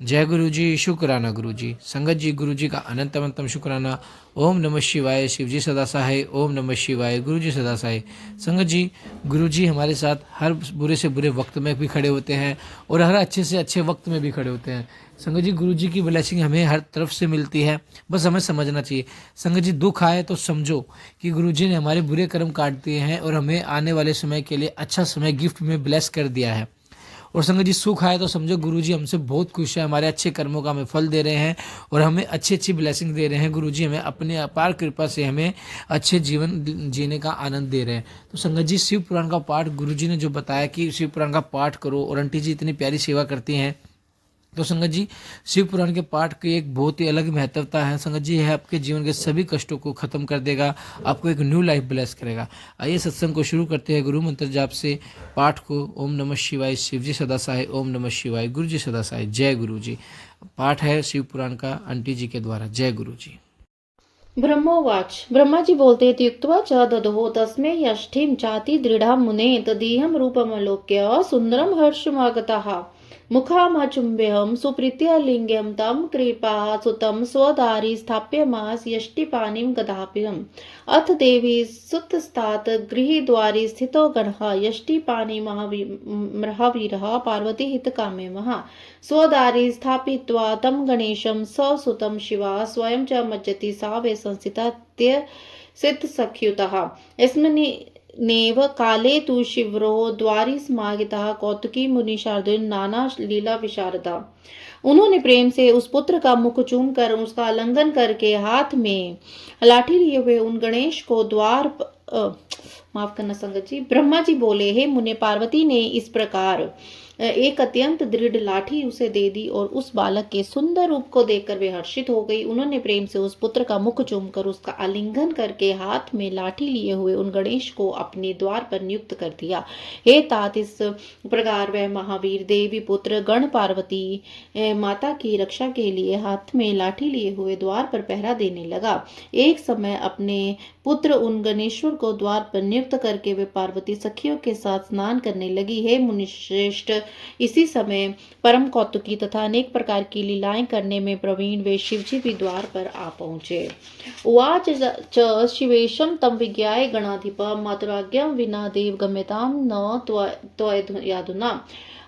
जय गुरु जी, शुक्राना गुरु जी। संगत जी, गुरु जी का अनंत अनंतम शुक्राना। ओम नमः शिवाय, शिव जी सदा सहाय। ओम नमः शिवाय, गुरु जी सदा सहाय। संगत जी, गुरु जी हमारे साथ हर बुरे से बुरे वक्त में भी खड़े होते हैं और हर अच्छे से अच्छे वक्त में भी खड़े होते हैं। संगत जी, गुरु जी की ब्लेसिंग हमें हर तरफ से मिलती है, बस हमें समझना चाहिए। संगत जी, दुख आए तो समझो कि गुरु जी ने हमारे बुरे कर्म काट दिए हैं और हमें आने वाले समय के लिए अच्छा समय गिफ्ट में ब्लेस कर दिया है। और संगत जी, सुख आए तो समझो गुरु जी हमसे बहुत खुश है, हमारे अच्छे कर्मों का हमें फल दे रहे हैं और हमें अच्छी अच्छी ब्लेसिंग दे रहे हैं। गुरु जी हमें अपने अपार कृपा से हमें अच्छे जीवन जीने का आनंद दे रहे हैं। तो संगत जी, शिव पुराण का पाठ गुरु जी ने जो बताया कि शिव पुराण का पाठ करो, और आंटी जी इतनी प्यारी सेवा करती हैं। तो संगत जी, शिव पुराण के पाठ की एक बहुत ही अलग महत्वता है। संगत जी, यह आपके जीवन के सभी कष्टों को खत्म कर देगा, आपको एक न्यू लाइफ ब्लेस करेगा। आइए सत्संग को शुरू करते हैं गुरु मंत्र जाप से। पाठ को ओम नमः शिवाय, शिव जी सदा सहाय। ओम नमः शिवाय, गुरु जी सदा सहाय। जय गुरु जी। पाठ है शिव पुराण का आंटी जी के द्वारा। जय गुरु जी। ब्रह्मोवाच। ब्रह्मा जी बोलते त्युक्त्वा च ददो तस्मै यष्टिं चाति दृढ़ा मुने तदीहं रूपमलोक्य सुंदरम हर्षमागतः मुखामचुम्ब्यहं सुप्रीत्या लिङ्ग्यं तं कृपाः सुतं स्वदारि स्थाप्यमास यष्टिपाणिं गदाभ्यम् अथ देवी सुतस्तात् गृहद्वारि स्थितो गणः यष्टिपाणिमहावीरः पार्वती हितकाम्यमः स्वदारि स्थापित्वा तं गणेशं ससुतं शिवा स्वयं च मज्जति सा वै संस्थिता सिद्धसख्युतः नेव काले तु शिवरो द्वारि समाहितः कौतुकी मुनि शार्दुल नाना लीला विशारदा। उन्होंने प्रेम से उस पुत्र का मुख चूम कर उसका आलिंगन करके हाथ में लाठी लिए हुए उन गणेश को द्वार माफ करना संगत जी। ब्रह्मा जी बोले, हे मुने, पार्वती ने इस प्रकार एक अत्यंत दृढ़ लाठी उसे दे दी और उस बालक के सुंदर रूप को देखकर वे हर्षित हो गई। उन्होंने प्रेम से उस पुत्र का मुख चूमकर उसका आलिंगन करके हाथ में लाठी लिए हुए उन गणेश को अपने द्वार पर नियुक्त कर दिया। हे तात, इस प्रकार वह महावीर देवी पुत्र गण पार्वती माता की रक्षा के लिए हाथ में लाठी लिए हुए द्वार पर पहरा देने लगा। एक समय अपने पुत्र उन गणेश्वर को द्वार पर नियुक्त करके वे पार्वती सखियों के साथ स्नान करने लगी। हे मुनिश्रेष्ठ, इसी समय परम कौतुकी तथा अनेक प्रकार की लीलाएं करने में प्रवीण वे शिवजी भी द्वार पर आ पहुंचे। उवाच च शिवेशम तम विज्ञाय गणाधिप मातुराज्ञां विना देव गम्यतां न त्वयधुना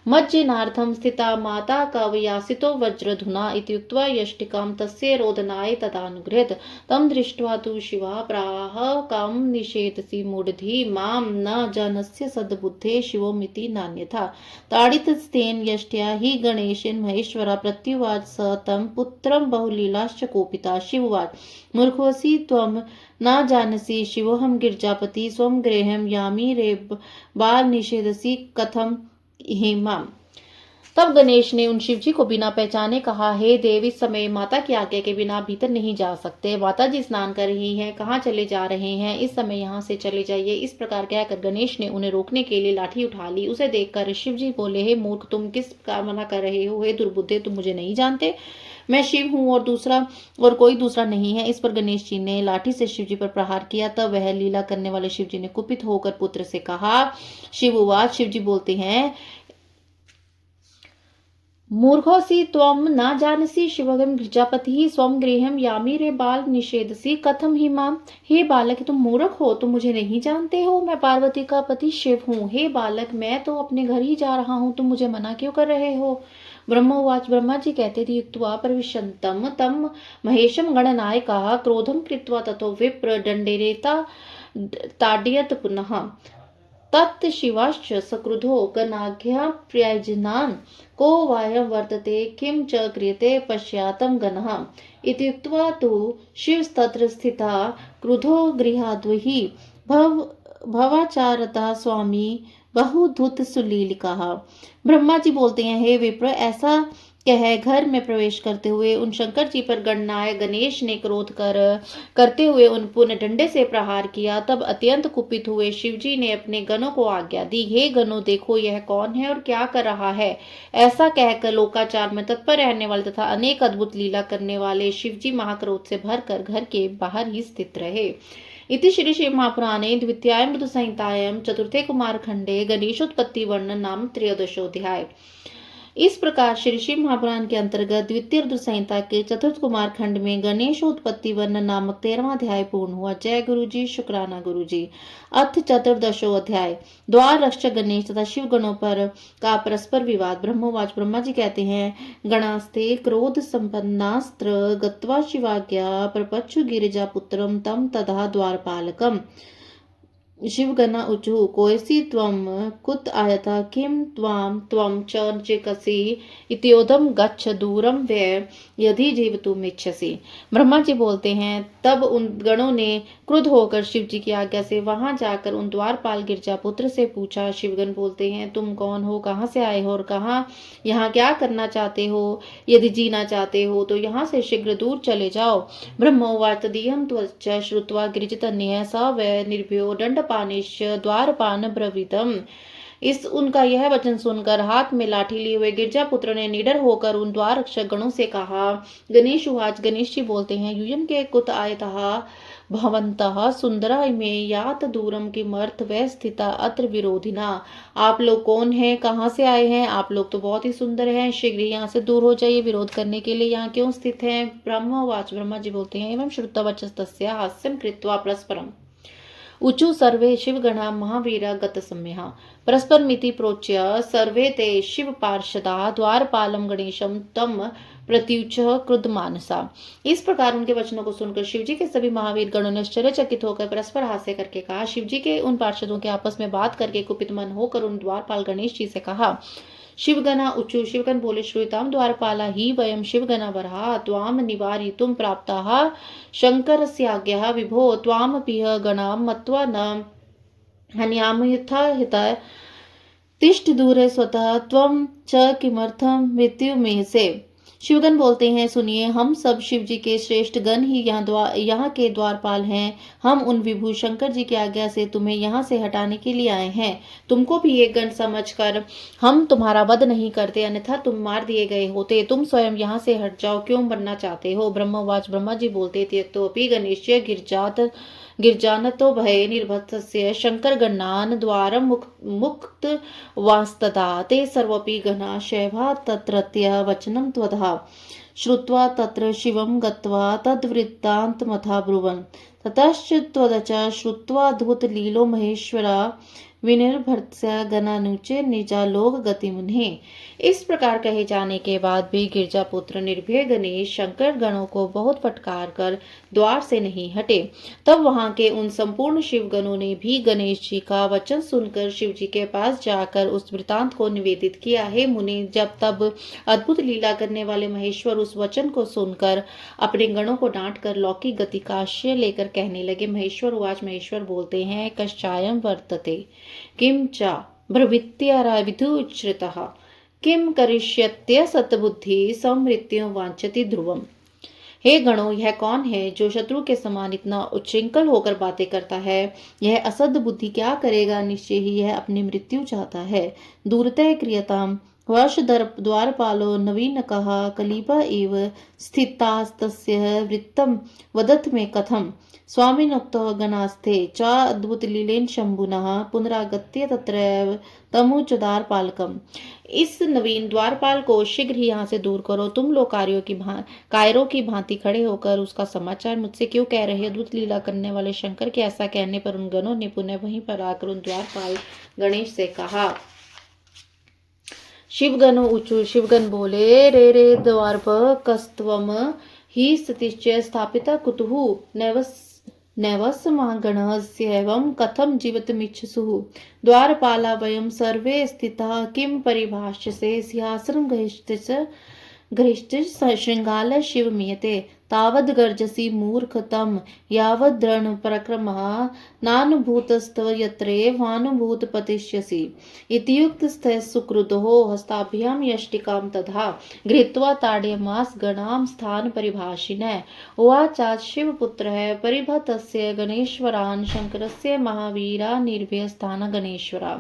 मज्जनार्थं स्थिता माता कवयासितो वज्रधुना इत्युक्त्वा यष्टिकां तस्य रोदनाय तदानुगृह्य तं दृष्ट्वा तु शिवा प्राह कां निषेधसि मूढधि मां न जानस्य सद्बुद्धे शिवोमिति नान्यथा। ताडितस्तेन यष्ट्या हि गणेशेन महेश्वरा प्रत्युवाच स तं पुत्रं बहुलीलाश्च कोपिता। शिववाच, मूर्खोऽसि त्वं न जानसि शिवोऽहं गिरिजापति स्वं गृहं यामि रे बाल निषेधसि कथम हेमा। तब गणेश ने उन शिवजी को बिना पहचाने कहा, हे देव, इस समय माता की आज्ञा के बिना भीतर नहीं जा सकते। माता जी स्नान कर रही हैं, कहाँ चले जा रहे हैं, इस समय यहाँ से चले जाइए। इस प्रकार कहकर गणेश ने उन्हें रोकने के लिए लाठी उठा ली। उसे देखकर शिवजी बोले, हे मूर्ख, तुम किस का मना कर रहे हो? हे दुर्बुद्धे, तुम मुझे नहीं जानते? मैं शिव हूँ और कोई दूसरा नहीं है। इस पर गणेश जी ने लाठी से शिवजी पर प्रहार किया। तब वह लीला करने वाले शिवजी ने कुपित होकर पुत्र से कहा। शिववाच। शिवजी बोलते हैं, मूर्खोऽसि त्वं न जानसि शिवगं गिरिजापतिः स्वं गृहं यामि रे बाल निषेधसि कथम ही माम। हे बालक, तुम मूर्ख हो, तुम मुझे नहीं जानते हो? मैं पार्वती का पति शिव हूँ। हे बालक, मैं तो अपने घर ही जा रहा हूँ, तुम मुझे मना क्यों कर रहे हो? ब्रह्मोवाच। ब्रह्मा जी कहते थे, युक्त्वा प्रविशन्तं तं महेशं गणनायकः क्रोधं कृत्वा ततो विप्र दण्डेरेता ताड्यत पुनः तत्शिवाश्च सक्रुधो गणाघ्या प्रयोजनान् को वायं वर्तते किं च क्रियते पश्यातं गणः इत्युक्त्वा तु शिवस्तत्र स्थिता क्रुधो गृहाद्वैः भवाचारता स्वामी बहुधुत सुलीलिकाः। ब्रह्मा जी बोलते हैं, हे विप्र, ऐसा कह घर में प्रवेश करते हुए उन शंकर जी पर गणनायक गणेश ने क्रोध करते हुए उन पुनः डंडे से प्रहार किया। तब अत्यंत कुपित हुए शिवजी ने अपने गणों को आज्ञा दी, हे गणों, देखो यह कौन है और क्या कर रहा है। ऐसा कहकर लोकाचार में तत्पर रहने वाले तथा अनेक अद्भुत लीला करने वाले शिवजी महाक्रोध से भरकर घर के बाहर ही स्थित रहे। इति श्री शिव महापुराणे द्वितीयां ऋतुसंहितायां चतुर्थे कुमारखंडे गणेशोत्पत्ति वर्णन नाम त्रयोदशोऽध्याय। इस प्रकार श्री शिव महापुराण के अंतर्गत द्वितीय रुद्र संहिता के चतुर्थ कुमार खंड में गणेशोत्पत्ति वर्णन नामक 13वां अध्याय पूर्ण हुआ। जय गुरु जी, शुक्राना गुरु जी। अथ चतुर्दशो अध्याय द्वार रक्षक गणेश तथा शिव गणों पर का परस्पर विवाद। ब्रह्मोवाच, ब्रह्मा जी कहते हैं, गणास्ते क्रोध संपन्नास्त्र गत्वा शिवाज्ञा प्रपच्छु गिरिजा पुत्रम तम तथा द्वारपालकम। शिवगणा ऊचु कोयसी त्वं कुत आयता किं त्वं च चिकसि इत्योदम गच्छ दूरम वे यदि जीवतुम इच्छसि। ब्रह्मा जी बोलते हैं, तब उन गणों ने क्रुद्ध होकर शिव जी की आज्ञा से वहां जाकर उन द्वारपाल गिरजा पुत्र से पूछा। शिवगण बोलते हैं, तुम कौन हो, कहां से आए हो और कहां यहाँ क्या करना चाहते हो? यदि जीना चाहते हो तो यहाँ से शीघ्र दूर चले जाओ। ब्रह्मोवाच, तदीयं त्वच्च श्रुत्वा गिरिजितन्यः स वै निर्भयो दंडपाणिश्च द्वारपान ब्रवीतम्। इस उनका यह वचन सुनकर हाथ में लाठी लिए हुए गिरजा पुत्र ने निडर होकर उन द्वार रक्षक गणों से कहा। गणेश उवाच, गणेश जी बोलते हैं, यूयं के कुत आयतः भवन्तः सुंदरा में यात दूरम किमर्थ व स्थिता अत्र विरोधिना। आप लोग कौन हैं, कहाँ से आए हैं? आप लोग तो बहुत ही सुंदर हैं, शीघ्र यहाँ से दूर हो जाइए। विरोध करने के लिए यहाँ क्यों स्थित हैं? ब्रह्मवाच, ब्रह्मा जी बोलते हैं, एवं श्रुतवचस्तस्य हास्यं कृत्वा परस्परम ऊचु सर्वे शिवगणा महावीरा गतसम्यः परस्पर मिति प्रोच्य सर्वे ते शिव पार्षदा द्वारपालम गणेशम तम प्रत्युच क्रुद्ध मानसा। इस प्रकार उनके वचनों को सुनकर शिवजी के सभी महावीर गणों ने आश्चर्यचकित होकर परस्पर हास्य करके कहा। शिवजी के उन पार्षदों के आपस में बात करके कुपित मन होकर उन द्वारपाल गणेश जी से कहा। शिवगणा ऊचु, शिवगण बोले, श्रूयताम द्वारपाला ही वयम शिवगणा वरहा त्वाम निवारितुम प्राप्ताः शंकरस्याज्ञया विभो त्वामपिह गणाम मत्वा न हन्यामयथा हिता तिष्ठ दूरे स्वतः त्वं च किमर्थम मृत्यु में से। शिवगण बोलते हैं, सुनिए, हम सब शिव जी के श्रेष्ठ गण ही यहाँ के द्वारपाल हैं। हम उन विभू शंकर जी की आज्ञा से तुम्हें यहाँ से हटाने के लिए आए हैं। तुमको भी एक गण समझकर हम तुम्हारा वध नहीं करते, अन्यथा तुम मार दिए गए होते। तुम स्वयं यहाँ से हट जाओ, क्यों मरना चाहते हो? ब्रह्मवाच, ब्रह्मा जी बोलते, त्यक्तोपि गणेश्य गिरजानतो भये निर्भत्स्य शंकर गणान द्वारम मुक्त वास्तदा ते सर्वपि गणा शैवा तत्रत्य वचनं त्वधा श्रुत्वा तत्र शिवं गत्वा तद्वृत्तान्तमथा ब्रुवन् ततश्च त्वदच श्रुत्वाद्भुत लीलो महेश्वरा विनिर्भर्त्स्य गणानुचे निजालोक गतिमुने। इस प्रकार कहे जाने के बाद भी गिरजा पुत्र निर्भय गणेश शंकर गणों को बहुत फटकार कर द्वार से नहीं हटे। तब वहां के उन संपूर्ण शिव गणों ने भी गणेश जी का वचन सुनकर शिव जी के पास जाकर उस वृतांत को निवेदित किया। हे मुनि, जब तब अद्भुत लीला करने वाले महेश्वर उस वचन को सुनकर अपने गणों को डांट कर लौकिक गति का आश्रय लेकर कहने लगे। महेश्वर उवाच, महेश्वर बोलते हैं, कश्चायं वर्तते किम च ब्रवीत्याराविधुच्छ्रितः किम करिष्यत्य सतबुद्धि समृत्युं वांछति ध्रुवम। हे गणों, यह कौन है जो शत्रु के समान इतना उच्छृंखल होकर बातें करता है? यह असद बुद्धि क्या करेगा? निश्चय ही यह अपनी मृत्यु चाहता है। दूरतः क्रियताम वर्ष द्वारपालो नवीनकः कलिपा एव स्थितास्तस्य वृत्तं वदत में कथम। स्वामिनोक्तो गणास्ते च अद्भुत लीलेन शंभुनः पुनरागत्य तत्रैव तमुचद्वारपालकम्। इस नवीन द्वारपाल को शीघ्र ही यहाँ से दूर करो। तुम लोग कायरों की भांति खड़े होकर उसका समाचार मुझसे क्यों कह रहे? अद्भुत लीला करने वाले शंकर के ऐसा कहने पर उन गणों ने पुनः वहीं पर आकर उन द्वारपाल गणेश से कहा। शिवगणो ऊचु, शिवगण बोले, रे द्वारप कस्तवम ही स्थितिश्च स्थापिता कुतुः नैवस्मागणस्यैवं कथं जीवितुमिच्छसुः। द्वारपाला वयं सर्वे स्थिताः किं परिभाष्यसे सिंहासनं गृहीष्ठ शृंगाल शिव मीयते तावद् गर्जसि मूर्ख तम यावद् दृढ़ पराक्रमः नानुभूतस्तव यत्रैव वानुभूत पतिष्यसि। इत्युक्तस्तः सुकृतो हस्ताभ्यां यष्टिकां तथा गृहीत्वा ताड्यमास गणां स्थान परिभाषिनः। उवाचात् शिवपुत्रः परिभतस्य गणेश्वरान् शंकरस्य महावीरा निर्भय स्थान गणेश्वरा।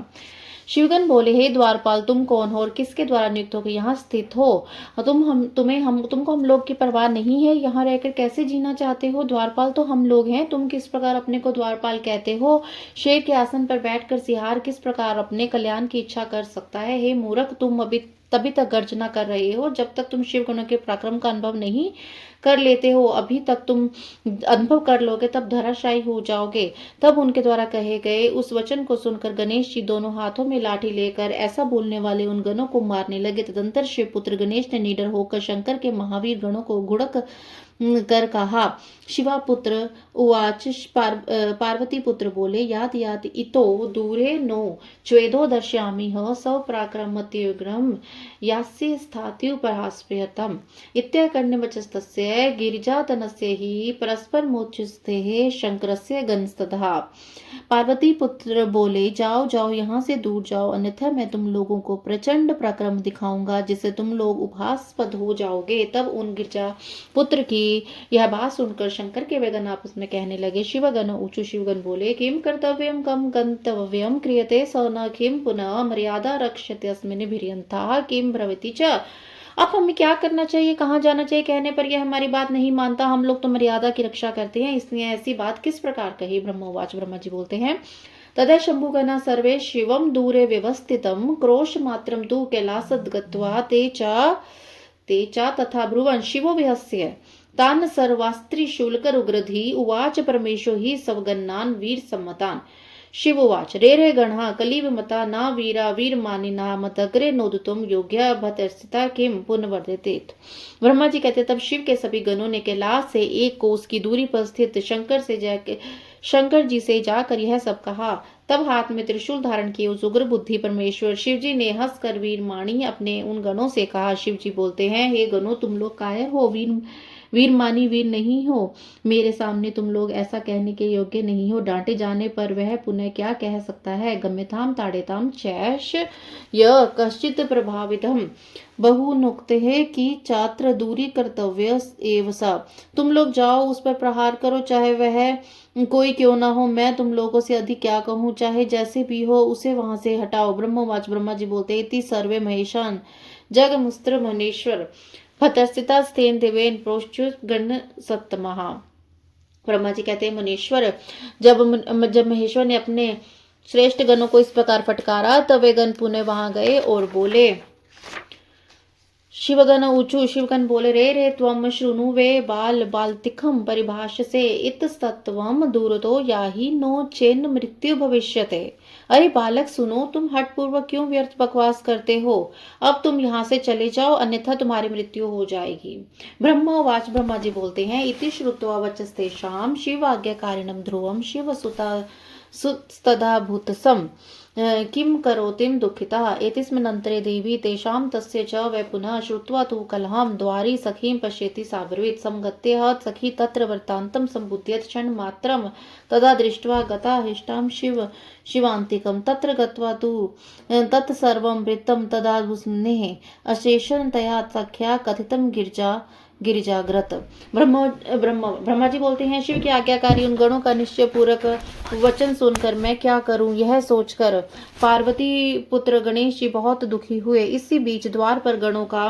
शिवगण बोले, हे द्वारपाल, तुम कौन हो और किसके द्वारा नियुक्त होकर यहाँ स्थित हो? तुमको हम लोग की परवाह नहीं है? यहाँ रहकर कैसे जीना चाहते हो? द्वारपाल तो हम लोग हैं, तुम किस प्रकार अपने को द्वारपाल कहते हो? शेर के आसन पर बैठकर सिंहार किस प्रकार अपने कल्याण की इच्छा कर सकता है? हे मूर्ख, तुम अभी तभी तक गर्जना कर रहे हो जब तक तुम शिव गणों के पराक्रम का अनुभव नहीं कर लेते हो। अभी तक तुम अनुभव कर लोगे तब धराशायी हो जाओगे। तब उनके द्वारा कहे गए उस वचन को सुनकर गणेश जी दोनों हाथों में लाठी लेकर ऐसा बोलने वाले उन गणों को मारने लगे। तदंतर शिव पुत्र गणेश ने निडर होकर शंकर के महावीर गणों को घुड़क कर कहा। शिवा पुत्र उवाच पार्वती पुत्र बोले याद याद इतो दूरे नो च्वेदो दर्शयामि सपराक्रमत्युग्रम यास्य स्थात्युपहास्पयतम् इत्यकर्ण्यवचस्तस्य गिरिजातनस्य हि परस्परमोच्चस्तेः शंकरस्य गणस्ततः। पार्वती पुत्र बोले जाओ जाओ यहाँ से दूर जाओ, अन्यथा मैं तुम लोगों को प्रचंड पराक्रम दिखाऊंगा जिससे तुम लोग उपहासपद हो जाओगे। तब उन गिरिजा पुत्र की यह बात सुनकर शंकर के वे गण आपस में कहने लगे। शिवगण ऊंचू शिवगण बोले किम कर्तव्यम कम गंतव्यम क्रियते स न किम पुनः मर्यादा रक्षते अस्मिन् भिर्यंथा किम ब्रवीति च। अब हमें क्या करना चाहिए, कहाँ जाना चाहिए, कहने पर यह हमारी बात नहीं मानता। हम लोग तो मर्यादा की रक्षा करते हैं, इसलिए ऐसी बात किस प्रकार कही। ब्रह्मोवाच ब्रह्मा जी बोलते हैं तदा शंभुगणा सर्वे शिवम दूरे व्यवस्थितम क्रोश मात्रम तु कैलासद गत्वा ते च तथा ब्रुवन् शिवो विहस्य तान् सर्वास्त्री शुल्कर उग्रधी उवाच परमेशो हि सवगन्नान् वीर सम्मतान्। शिवोवाच रे गणः कलिवमता न वीरा वीरमानिना मतग्रे नोदतुम योग्य भतस्थिता किम पुनर्वर्धित। ब्रह्मा जी कहते तब शिव के सभी गणों ने कैलाश से 1 कोस की दूरी पर स्थित शंकर जी से जाकर यह सब कहा। तब हाथ में त्रिशूल धारण किए उस उग्र बुद्धि परमेश्वर शिव जी ने हंसकर वीरमाणी अपने उन गणों से कहा। शिव जी बोलते हैं हे गणों तुम लोग कायर हो, वीर मानी वीर नहीं हो। मेरे सामने तुम लोग ऐसा कहने के योग्य नहीं हो। डांटे जाने पर वह पुनः क्या कह सकता है। गम्यताम ताड़ेताम चैश य कश्चित प्रभावितम बहुनुक्ते है कि चात्र दूरी कर्तव्य एव सा। तुम लोग जाओ उस पर प्रहार करो, चाहे वह कोई क्यों ना हो। मैं तुम लोगों से अधिक क्या कहूँ, चाहे जैसे भी हो उसे वहां से हटाओ। ब्रह्मवाच ब्रह्मा जी बोलते इति सर्वे महेशान जगमुस्त्र मनेश्वर भतस्थिता स्तेन देवेन प्रोश्चुत गण सत्तमहा। ब्रह्मा जी कहते हैं मुनीश्वर जब महेश्वर ने अपने श्रेष्ठ गणों को इस प्रकार फटकारा तब वे गण पुनः वहां गए और बोले। शिवगण ऊचु शिवगण बोले रे त्वम शृणु वे बालतिखम परिभाषसे इतस्तत्वम दूरतो याहि नो चेन्न मृत्यु भविष्यते। अरे बालक सुनो, तुम हठपूर्वक क्यों व्यर्थ बकवास करते हो। अब तुम यहाँ से चले जाओ, अन्यथा तुम्हारी मृत्यु हो जाएगी। ब्रह्मोवाच ब्रह्मा जी बोलते हैं इति श्रुत्वा वचस्तेषां शिव आज्ञाकारिणं ध्रुवं शिव सुतदा भूतसम किम करोतिम दुःखिता। एतस्मिन्नन्तरे देवी तेषां तस्य च वै पुनः श्रुत्वा तु कलहं द्वारि सखीं पश्यति साब्रवीत् समगत्य सखी तत्र वृत्तान्तं सम्बुध्यत क्षणमात्रं तदा दृष्ट्वा गता हृष्टां शिवान्तिकं तत्र गत्वा तु तत्सर्वं वृत्तं तदा भुस्नेः अशेषतया सख्या कथितं गिरिजाग्रत। ब्रह्मा जी बोलते हैं शिव की आज्ञाकारी उन गणों का निश्चय पूर्वक वचन सुनकर मैं क्या करूं यह सोचकर पार्वती पुत्र गणेश जी बहुत दुखी हुए। इसी बीच द्वार पर गणों का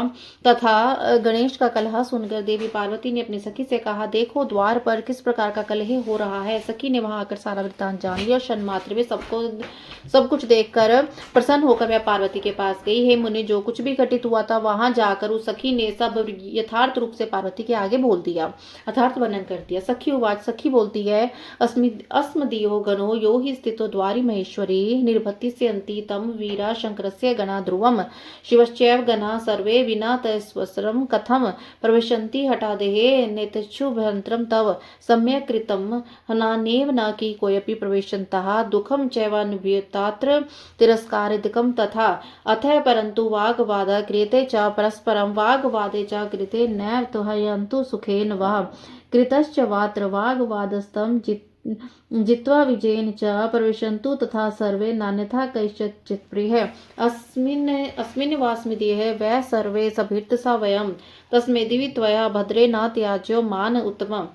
तथा गणेश का कलह सुनकर देवी पार्वती ने अपनी सखी से कहा देखो द्वार पर किस प्रकार का कलह हो रहा है। सखी ने वहां आकर सारा वृत्तांत जान लिया। क्षण मात्र में सब कुछ देखकर प्रसन्न होकर वह पार्वती के पास गई। हे मुनि जो कुछ भी घटित हुआ था वहां जाकर उस सखी ने सब यथार्थ रूप से पार्वती के आगे बोल दिया, अर्थात वर्णन कर दिया। सखी उवाच सखी बोलती है अस्मदीयो गणो यो हि स्थितो द्वारि महेश्वरी निर्भति से अंति तम वीरा शंकरस्य गणा ध्रुवम शिवश्चैव गणा सर्वे विना तस्वसरम कथम प्रविशन्ति हठादेहे नेतच्छुभयंत्रम तव सम्यक् कृतम नानेव न कि कोयपि प्रविशन्तः दुःखम चैवानुभूतात्र तिरस्कारिदकम तथा अथः परन्तु वाग्वाद क्रियते च परस्परम वाग्वादे च कृते नैव तुहयन्तु सुखेन वः कृतश्च वात्र वाग्वादस्तं जित्वा विजयेन च प्रविशन्तु तथा सर्वे नान्यथा कैश्चित् चित्प्रियः अस्मिन् वास्मिदेह वै सर्वे सभीर्तसा वयं तस्मै दिवि त्वया भद्रे न त्याज्यो मान उत्तमम्।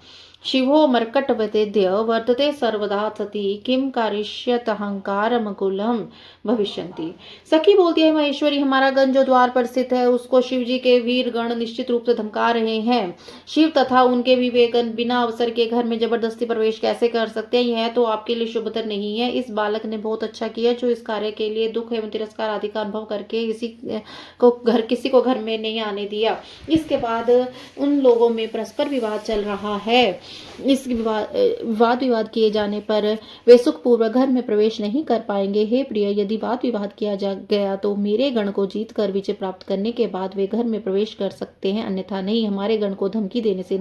शिवो मर्कटवतेद्य वर्तते सर्वदा सती किम कारिष्यत अहंकारमकुलम भविष्यन्ति। सखी बोलती है, महेश्वरी, हमारा गण जो द्वार पर स्थित है उसको शिव जी के वीर गण निश्चित रूप से धमका रहे हैं। शिव तथा उनके विवेकन बिना अवसर के घर में जबरदस्ती प्रवेश कैसे कर सकते हैं? यह तो आपके लिए शुभतर नहीं है। इस बालक ने बहुत अच्छा किया जो इस कार्य के लिए दुख एवं तिरस्कार आदि का अनुभव करके किसी को घर में नहीं आने दिया। इसके बाद उन लोगों में परस्पर विवाद चल रहा है। इस विवाद किए जाने पर वे सुखपूर्वक घर में प्रवेश नहीं कर पाएंगे। हे प्रिय, यदि वाद विवाद किया जा गया तो मेरे गण को जीत कर विजय प्राप्त करने के बाद वे घर में प्रवेश कर सकते हैं, अन्यथा नहीं। हमारे गण को धमकी देने से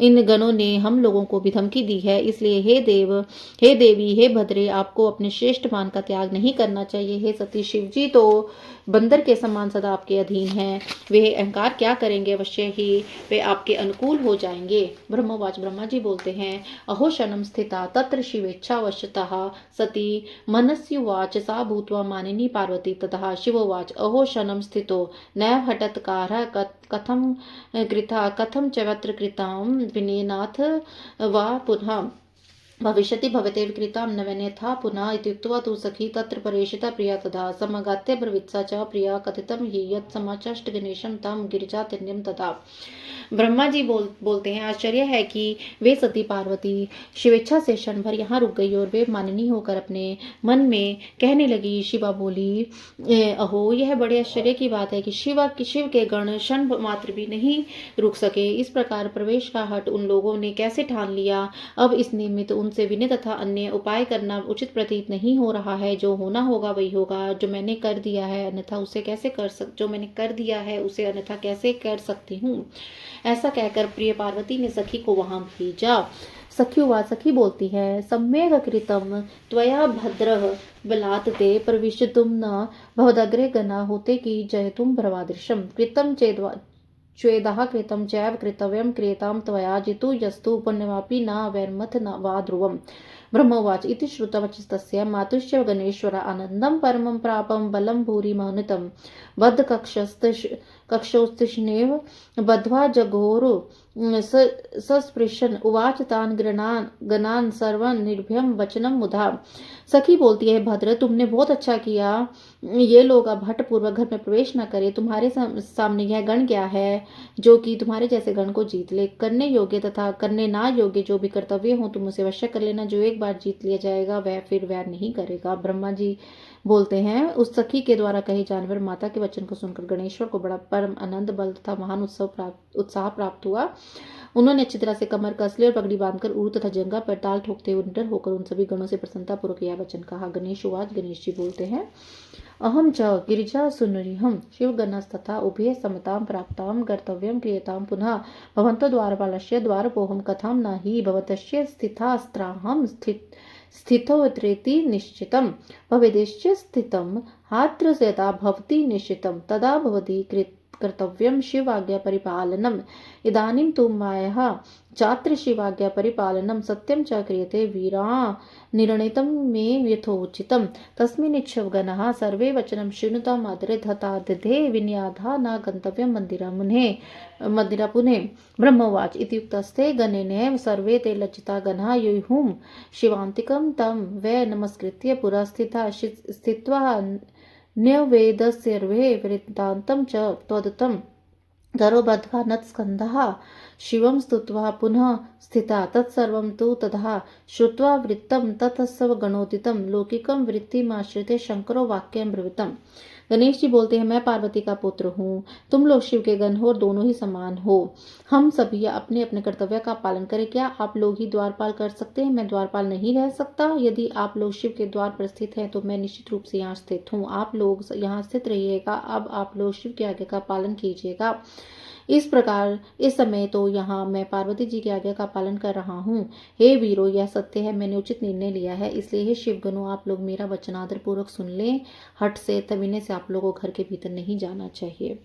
इन गणों ने हम लोगों को भी धमकी दी है। इसलिए हे देव, हे देवी, हे भद्रे, आपको अपने श्रेष्ठ मान का त्याग नहीं करना चाहिए। हे सती, शिव जी तो बंदर के समान सदा आपके अधीन हैं। वे अहंकार क्या करेंगे? अवश्य ही वे आपके अनुकूल हो जाएंगे। ब्रह्मवाच, ब्रह्मा जी बोलते हैं, अहो शनम स्थिता तत्र शिवेच्छावशतः सती मनस्युवाच सा भूत्वा मानिनी पार्वती ततः शिवोवाच अहो शनम स्थितो नैव हठत्कारः कथम कृता कथम चवत्र कृतां विनेनाथ वा पुनः भविष्यति भवते कृतां नवन्यथा पुनः इत्युक्त्वा तु सखी तत्र परेषिता प्रिया तथा समगात्य ब्रवीत्सा च प्रिया कथितं हि यत् समाचष्ट गणेशं तं गिरिजातन्यं तथा। ब्रह्मा जी बोलते हैं, आश्चर्य है कि वे सती पार्वती शिवेच्छा से क्षण भर यहाँ रुक गई और वे माननी होकर अपने मन में कहने लगी। शिवा बोली, अहो, यह बड़े आश्चर्य की बात है कि शिव के गण क्षण मात्र भी नहीं रुक सके। इस प्रकार प्रवेश का हट उन लोगों ने कैसे ठान लिया? अब इस निमित्त उनसे विनय तथा अन्य उपाय करना उचित प्रतीत नहीं हो रहा है। जो होना होगा वही होगा। जो मैंने कर दिया है अन्यथा उसे कैसे कर सकती हूँ? ऐसा कहकर प्रिय पार्वती ने सखी को वहां भेजा। सखी बोलती है, सम्यक कृतम त्वया भद्रः बलात् ते प्रविशतुं न भवदग्रे गना होते कि जयतुं भ्रवादृशम कृतम चेदः कृतं चैव कृतव्यं क्रियतां त्वया जितु यस्तु पुण्यवापि न वैर्मथ न वा ध्रुवम्। ब्रह्मोवाच इति श्रुतवचस्तस्य मातुश्च गणेश्वर आनन्दं परमं प्रापं बलं भूरि महनितं बद्धकक्षोस्तिष्णेव बद्ध्वा जघोरु सस्पृशन उवाच तान गणान सर्वन निर्भयं वचनम मुधा। सखी बोलती है, भद्र, तुमने बहुत अच्छा किया। ये लोग अब हठ पूर्वक घर में प्रवेश न करे। तुम्हारे सामने यह गण क्या है जो कि तुम्हारे जैसे गण को जीत ले? करने योग्य तथा करने ना योग्य जो भी कर्तव्य हो तुम उसे अवश्य कर लेना। जो एक बार जीत लिया जाएगा वह फिर वैर नहीं करेगा। ब्रह्मा जी बोलते हैं, उस सखी के द्वारा कहे जानवर माता के वचन को सुनकर गणेश्वर को बड़ा परम आनंद, बल तथा महान उत्साह प्राप्त हुआ। उन्होंने अच्छी तरह से कमर कस ली और पगड़ी बांधकर उरु तथा जंगा पर ताल ठोकते हुए निडर होकर उन सभी गणों से प्रसन्नता पूर्वक यह वचन कहा। गणेशोवाच, गणेश जी बोलते हैं, अहम च गिरिजा सुनरिहम शिवगणस्तथा उभय समतां प्राप्तां कर्तव्यं क्रियतां पुनः भवन्तो द्वारपालस्य द्वारपोहं कथां न हि भवतस्य स्थितास्त्राहं स्थितोत्रेति निश्चितं भवेदेश्च स्थितं हात्र यदा भवति निश्चितं तदा भवति कर्तव्यं शिवाज्ञा परिपालनम्। इदानीं तु मायः चात्र शिवाज्ञा परिपालनं सत्यं च क्रियते वीरा निर्णितं मे यथोचितं। तस्मिन्निच्छवगणाः सर्वे वचनं शृणुताम् आदरे धतादधे विन्याधा न गन्तव्यं मन्दिरापुने। ब्रह्मोवाच इत्युक्तस्ते गणेनैव सर्वे ते लज्जिता गणाः युहुं शिवान्तिकं तं वै नमस्कृत्य पुरा स्थित्वा न्यवेदस्यर्वे वृत्तान्तं च त्वदतं धरो बद्ध्वा नतस्कन्धः शिवं स्तुत्वा पुनः स्थिता तत्सर्वं तु ततः श्रुत्वा वृत्तं ततस्व गणोदितं लौकिकं वृत्तिमाश्रिते शंकरो वाक्यं ब्रवीतम्। गणेश जी बोलते हैं, मैं पार्वती का पुत्र हूँ, तुम लोग शिव के गण हो और दोनों ही समान हो। हम सभी अपने अपने कर्तव्य का पालन करें। क्या आप लोग ही द्वारपाल कर सकते हैं? मैं द्वारपाल नहीं रह सकता। यदि आप लोग शिव के द्वार पर स्थित हैं तो मैं निश्चित रूप से यहाँ स्थित हूँ। आप लोग यहाँ स्थित रहिएगा। अब आप लोग शिव की आज्ञा का पालन कीजिएगा। इस प्रकार इस समय तो यहाँ मैं पार्वती जी की आज्ञा का पालन कर रहा हूँ। हे वीरों, यह सत्य है, मैंने उचित निर्णय लिया है। इसलिए हे शिवगणों, आप लोग मेरा वचन आदर पूर्वक सुन लें। हट से तविने से आप लोगों को घर के भीतर नहीं जाना चाहिए।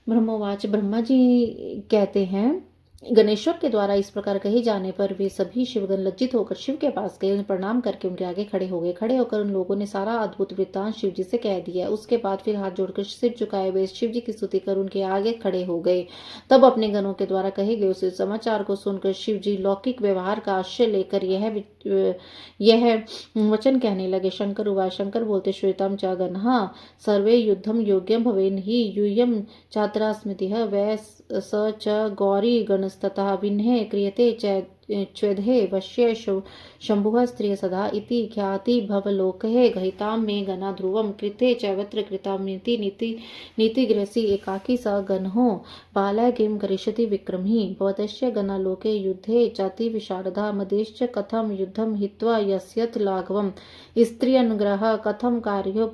ब्रह्मोवाच, ब्रह्मा जी कहते हैं, गणेश्वर के द्वारा इस प्रकार कहे जाने पर वे सभी शिवगण लज्जित होकर शिव के पास गए, उन्हें प्रणाम करके उनके आगे खड़े हो गए। खड़े होकर उन लोगों ने सारा अद्भुत वृत्तांत शिव जी से कह दिया। उसके बाद फिर हाथ जोड़कर सिर झुकाए हुए शिव जी की स्तुति कर उनके आगे खड़े हो गए। तब अपने गणों के द्वारा कहे गए उस समाचार को सुनकर शिव जी लौकिक व्यवहार का आश्रय लेकर यह वचन कहने लगे। शंकर उवाच, शंकर बोलते, श्वेताम च गणः सर्वे युद्धम योग्यम भवेन हि यूयम चात्रा स्मृतिः वै स च गौरी गणस्ततः विन्हे क्रियते च्वेधे वश्ये शंभुः स्त्रिय सदा इति ख्याति भवलोकहे गहितां मे गणा ध्रुवं कृते चैवत्र कृतामिति नीतिग्रसी एकाकी स गणो बालय किं करिष्यति विक्रमी भवतस्य गणालोके युद्धे चाति विशारदा मदेश्च कथं युद्धं हित्वा यस्यत् लाघवं स्त्रियनुग्रहः कथं कार्यो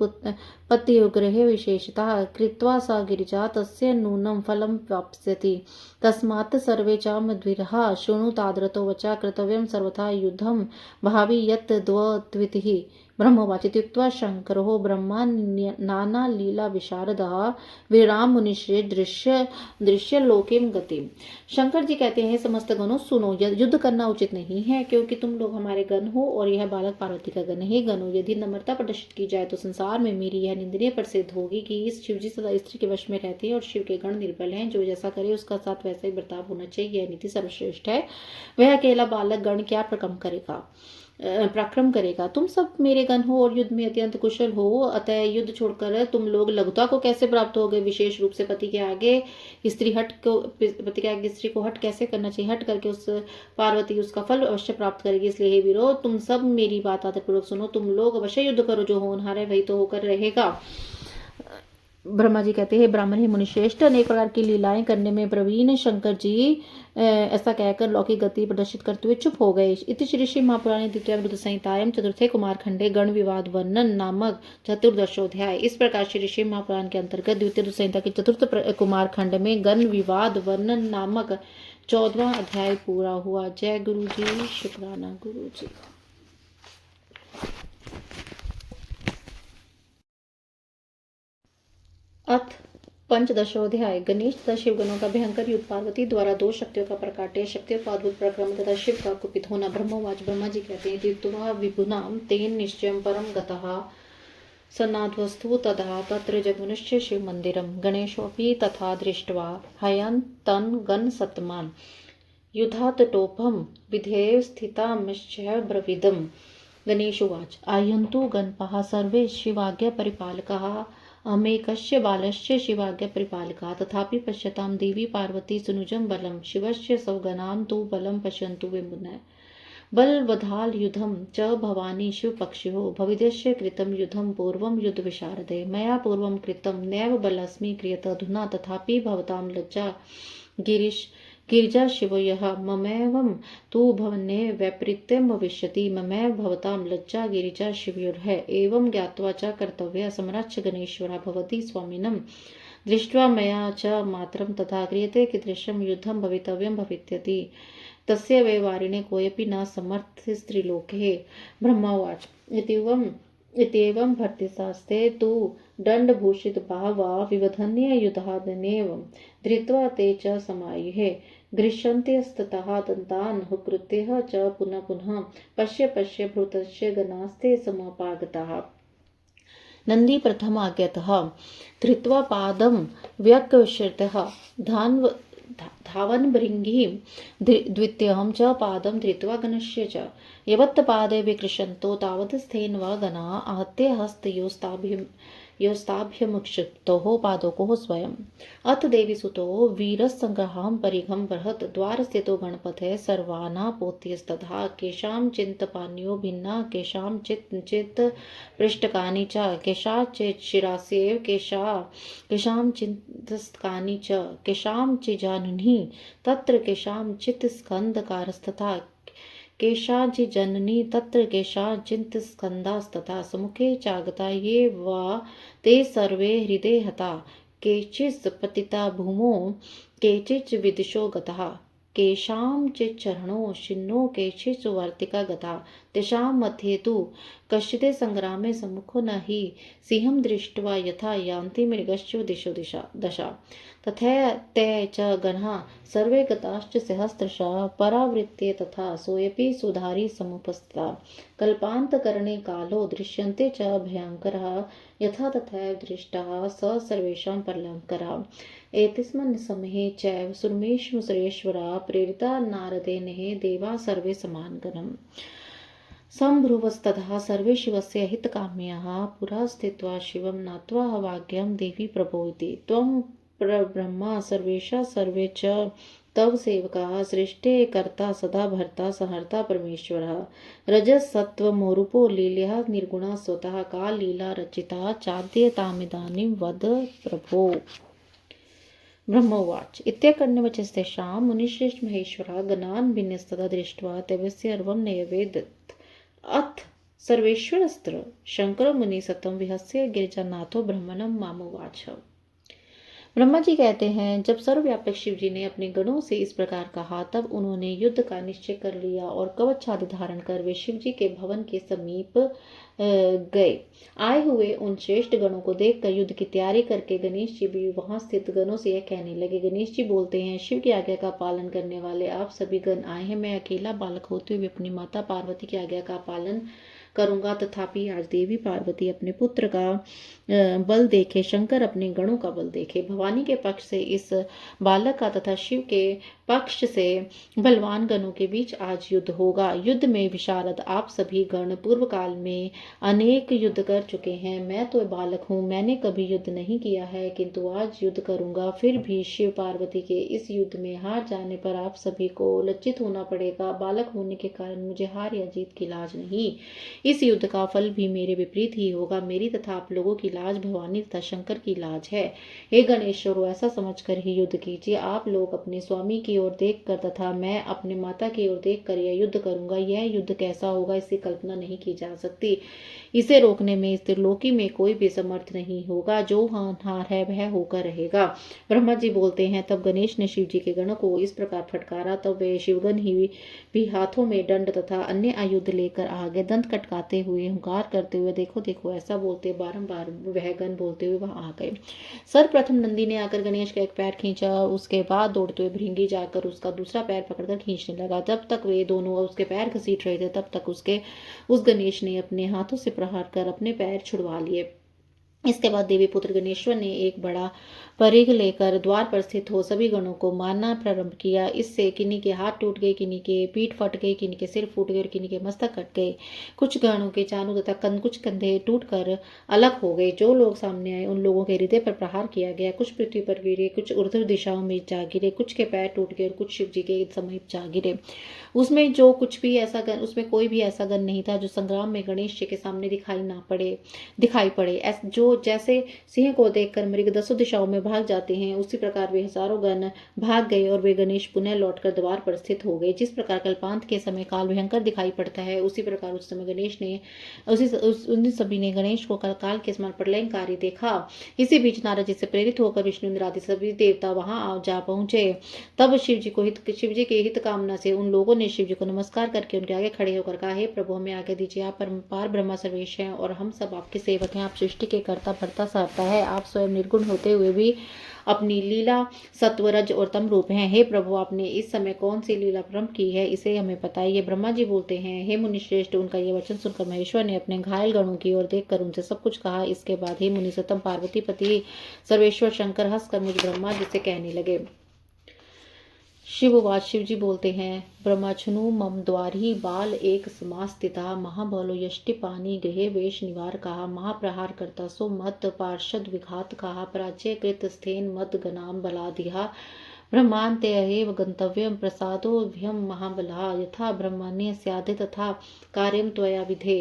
पत्युग्रहे विशेषतः कृत्वा सा गिरिजा तस्य नूनं फलं प्राप्स्यति तस्मात् सर्वे च मद्भिरः शृणु तादृतो वचा कर्तव्यं सर्वथा युद्धं भावि यत् द्वत्वितिः ब्रह्मवाच इत्युक्त्वा शंकरो ब्रह्मा नाना लीला विशारदः विराम मुनिश्रे दृश्य लोकेम गतिम। शंकर जी कहते हैं, समस्त गणों सुनो, युद्ध करना उचित नहीं है क्योंकि तुम लोग हमारे गण हो और यह बालक पार्वती का गण है। गणों, यदि नम्रता प्रदर्शित की जाए तो संसार में मेरी यह निंदनीय प्रसिद्ध होगी कि इस शिव जी सदा स्त्री के वश में रहते हैं और शिव के गण निर्बल हैं। जो जैसा करे उसका साथ वैसा ही बर्ताव होना चाहिए। यह नीति सर्वश्रेष्ठ है। वह अकेला बालक गण क्या पराक्रम करेगा। तुम सब मेरे गण हो और युद्ध में अत्यंत कुशल हो, अतः युद्ध छोड़कर तुम लोग लघुता को कैसे प्राप्त हो गए। विशेष रूप से पति के आगे स्त्री को हट कैसे करना चाहिए। हट करके उस पार्वती उसका फल अवश्य प्राप्त करेगी। इसलिए हे वीरो, तुम सब मेरी बात आदरपूर्वक सुनो। तुम लोग अवश्य युद्ध करो, जो होनहार है वही तो होकर रहेगा। ब्रह्मा जी कहते हैं, ब्राह्मण ही मुनिश्रेष्ठ अनेक प्रकार की लीलाएं करने में प्रवीण शंकर जी ऐसा कहकर लौकिक गति प्रदर्शित करते हुए चुप हो गए। इति श्री श्री महापुराणे द्वितीय रुद्र संहितायां चतुर्थे कुमार खंडे गण विवाद वर्णन नामक चतुर्दशोध्याय। इस प्रकार श्री श्री महापुराण के अंतर्गत द्वितीय रुद्र संहिता के चतुर्थ कुमार खंड में गण विवाद वर्णन नामक 14वां अध्याय पूरा हुआ। जय गुरु जी, शुक्राना गुरु जी। अथ पंचदशोध्याय। गणेश तथा शिवगणों का भयंकर युद्ध। पार्वती द्वारा दो शक्तियों का प्रकाट्य, शक्तियों का अद्भुत पराक्रम तथा शिव का कुपित होना। ब्रह्मवाच, ब्रह्मा जी कहते हैं, तीर्थुवा विपुना तेन निश्चयं परम गतः सनाद्वस्तु तदा तत्र जगमनुष्य शिव मंदिरम गणेशोऽपि तथा दृष्ट्वा हयन्तन् गणसत्तमान् युधातटोपम विधेय स्थितामश्च ब्रवीदम्। गणेशोवाच, आह्यन्तु गणपाः सर्वे शिवाज्ञा परिपालकाः अमेकस्य बालस्य शिवाज्ञा परिपालका तथापि पश्यतां देवी पार्वती सुनुजं बलं शिवस्य सौगणां तु बलं पश्यन्तु विमुनः बलवधाल युद्धं च भवानी शिवपक्षियो भविष्य कृतं युद्धं पूर्वं युद्ध विशारदे मया पूर्वं कृतं नैव बलस्मि क्रियत अधुना तथापि भवतां लज्जा गिरिजा शिवयः ममैवं तु भवने वैपरीत्यं भविष्यति ममैव भवतां लज्जा गिरिजा शिवयोर्ह एवं ज्ञात्वा च कर्तव्य समराच्च गणेश्वरा भवति स्वामिनं दृष्ट्वा मया च मात्रं तथा क्रियते कीदृशं युद्धं भवितव्यं भविष्यति तस्य वै वारिणे कोऽपि न समर्थ स्त्रीलोके। ब्रह्मवाच, इत्येवं भर्तृशास्त्रे तु दण्डभूषित बहवः विवधन्य युधादनेव धृत्वा ते च समायुहे गृह्यन्त्यस्ततः दन्तान् हुकृत्यः च पुनः पुनः पश्य पश्य भृतस्य गणास्ते समापागताः। नन्दी प्रथमाज्ञतः धृत्वा पादं व्यक्ष्यतः धावनभृङ्गी द्वितीयं च पादं धृत्वा गणस्य च यवत् पादे विकृशन्तो तावत् स्थेन्वा गणा आहत्य हस्तयोस्ताभ्यमुक्षिप्तोः पादोकोः स्वयम्। अथ देवीसुतो वीरसङ्ग्रहं परिघं बृहत् द्वारस्थितो गणपतेः सर्वानापोत्यस्तथा केषाञ्चित्पाणियो भिन्ना केषाञ्चित् पृष्ठकानि च केषाञ्चित् शिरास्येव केषाञ्चित्तस्कानि च केषाञ्चिज्जानुनी तत्र केषाञ्चित् स्कन्धकारस्तथा केषाञ्चिज्जननी तत्र केषाञ्चित्स्कन्धास्तथा सम्मुखे चागता ये वा ते सर्वे हृदे हता केचित् पतिता भूमौ केचित् विदिशो गताः केषाञ्चित् चरणौ छिन्नौ केचित् वर्तिका गता तेषां मध्ये तु कश्चित् संग्रामे सम्मुखो न हि सिंहं दृष्ट्वा यथा यान्ति मृगस्य दिशो दशा तथा ते च गणः सर्वे गताश्च सहस्रशः परावृत्ते तथा सोऽपि सुधारी समुपस्थिता कल्पान्तकरणे कालो दृश्यन्ते च भयङ्करः यथा तथैव दृष्टः स सर्वेषां प्रलङ्करः एतस्मिन् समये चैव सुरमेश्वरेश्वरा प्रेरिता नारदेनः देवा सर्वे समानगणम् सम्भ्रुवस्ततः सर्वे शिवस्य हितकाम्याः पुरा स्थित्वा शिवं नात्वा वाक्यं देवी प्रभो इति त्वं ब्रह्मा सर्वेशा सर्वे च तव सेवकाः सृष्टे कर्ता सदा भर्ता संहर्ता परमेश्वरः रजसत्त्वमोरूपो लीलया निर्गुणा स्वतः का लीला रचिता चाद्यतामिदानीं वद प्रभो ब्रह्मोवाच इत्यकर्णवचस्तेषां मुनिश्रेष्ठ महेश्वरः गणान् विन्यस्तदा दृष्ट्वा तवस्य अर्वं नैवेदत् अथ सर्वेश्वरस्त्र शंकर मुनि सतम विहस्य गिरिजानाथो ब्रह्मणम मामुवाच। ब्रह्मा जी कहते हैं, जब सर्वव्यापक शिव जी ने अपने गणों से इस प्रकार कहा तब उन्होंने युद्ध का निश्चय कर लिया और कवच आदि धारण कर वे शिव जी के भवन के समीप गए। आए हुए उन श्रेष्ठ गणों को देखकर युद्ध की तैयारी करके गणेश जी भी वहां स्थित गणों से यह कहने लगे। गणेश जी बोलते हैं, शिव की आज्ञा का पालन करने वाले आप सभी गण आए हैं। मैं अकेला बालक होते हुए अपनी माता पार्वती की आज्ञा का पालन करूंगा, तथापि आज देवी पार्वती अपने पुत्र का बल देखे, शंकर अपने गणों का बल देखे। भवानी के पक्ष से इस बालक का तथा शिव के पक्ष से बलवान गणों के बीच आज युद्ध होगा। युद्ध में विशारद आप सभी गण पूर्व काल में अनेक युद्ध कर चुके हैं। मैं तो बालक हूँ, मैंने कभी युद्ध नहीं किया है, किंतु आज युद्ध करूंगा। फिर भी शिव पार्वती के इस युद्ध में हार जाने पर आप सभी को लज्जित होना पड़ेगा। बालक होने के कारण मुझे हार या जीत की लाज नहीं। इस युद्ध का फल भी मेरे विपरीत ही होगा। मेरी तथा आप लोगों की लाज भवानी तथा शंकर की लाज है। हे गणेश्वरों, ऐसा समझकर ही युद्ध कीजिए। आप लोग अपने स्वामी की ओर देखकर तथा मैं अपने माता की ओर देखकर यह युद्ध करूंगा। यह युद्ध कैसा होगा इसकी कल्पना नहीं की जा सकती। इसे रोकने में इस त्रिलोकी में कोई भी समर्थ नहीं होगा। जो हार है वह होकर रहेगा। ब्रह्मा जी बोलते हैं, तब गणेश ने शिव जी के गणों को इस प्रकार फटकारा। तब वे शिवगण ही भी हाथों में दंड तथा अन्य आयुध लेकर आगे दंत कटकाते हुए हुंकार करते हुए देखो देखो ऐसा बोलते बारंबार वह गण बोलते हुए वहां आ गए। सर्वप्रथम नंदी ने आकर गणेश का एक पैर खींचा। उसके बाद दौड़ते हुए भृंगी जाकर उसका दूसरा पैर पकड़कर खींचने लगा। जब तक वे दोनों उसके पैर घसीट रहे थे तब तक उस गणेश ने अपने हाथों से प्रहार कर अपने पैर छुड़वा लिए। इसके बाद देवी पुत्र गणेश्वर ने एक बड़ा परिघ लेकर द्वार पर स्थित हो सभी गणों को मारना प्रारंभ किया। इससे किन्हीं के हाथ टूट गए, किन्हीं के पीठ फट गई, किन्हीं के सिर फूट गए और किन्हीं के मस्तक कट गए। कुछ गणों के चानू तथा कुछ कंधे टूटकर अलग हो गए। जो लोग सामने आए उन लोगों के हृदय पर प्रहार किया गया। कुछ पृथ्वी पर गिरे, कुछ ऊर्ध्व दिशाओं में जा गिरे, कुछ के पैर टूट गए और कुछ शिव जी के समीप जा गिरे। उसमें उसमें कोई भी ऐसा गण नहीं था जो संग्राम में गणेश जी के सामने दिखाई पड़े। जो जैसे सिंह को देखकर मृग 10 दिशाओं में भाग जाते हैं, उसी प्रकार वे हजारों गण भाग गए और वे गणेश पुनः लौटकर द्वार पर स्थित हो गए। जिस प्रकार कल्पांत के समय काल भयंकर दिखाई पड़ता है, उसी प्रकार उस समय उन सभी ने गणेश को काल के समान प्रलयकारी देखा। इसी बीच नारद जी से प्रेरित होकर विष्णु इंद्रादि सभी देवता वहां जा पहुंचे। तब शिव जी के हित कामना से उन लोगों ने शिव जी को नमस्कार करके उनके आगे खड़े होकर कहा, हे प्रभु, हमें आगे दीजिए। आप पार ब्रह्मा सर्वेश हैं और हम सब आपके सेवक हैं। आप सृष्टि के कर्ता भरता सहता है। आप स्वयं निर्गुण होते हुए भी अपनी लीला सत्वरज और तम रूप हैं। हे प्रभु, आपने इस समय कौन सी लीला प्रारंभ की है, इसे हमें बताइए। ब्रह्मा जी बोलते हैं, हे मुनिश्रेष्ठ, उनका यह वचन सुनकर महेश्वर ने अपने घायल गणों की ओर देखकर उनसे सब कुछ कहा। इसके बाद हे मुनि सतम पार्वतीपति सर्वेश्वर शंकर हंसकर मुझ ब्रह्मा जी से कहने लगे। शिववाच शिव जी बोलते हैं, ब्रह्मच्छनु मम द्वारी बाल एक समास्थिता महाबलो यष्टि पानी गृहे वेश निवार कहा महाप्रहार करता सो मत पार्षद विघात कहा प्राच्य कृत स्थेन मत गणाम बलादिहा ब्रह्मांते अहेव गंतव्यम प्रसादो भ्यम महाबला यथा ब्रह्मण्य स्यादे तथा कार्यम त्वया विधे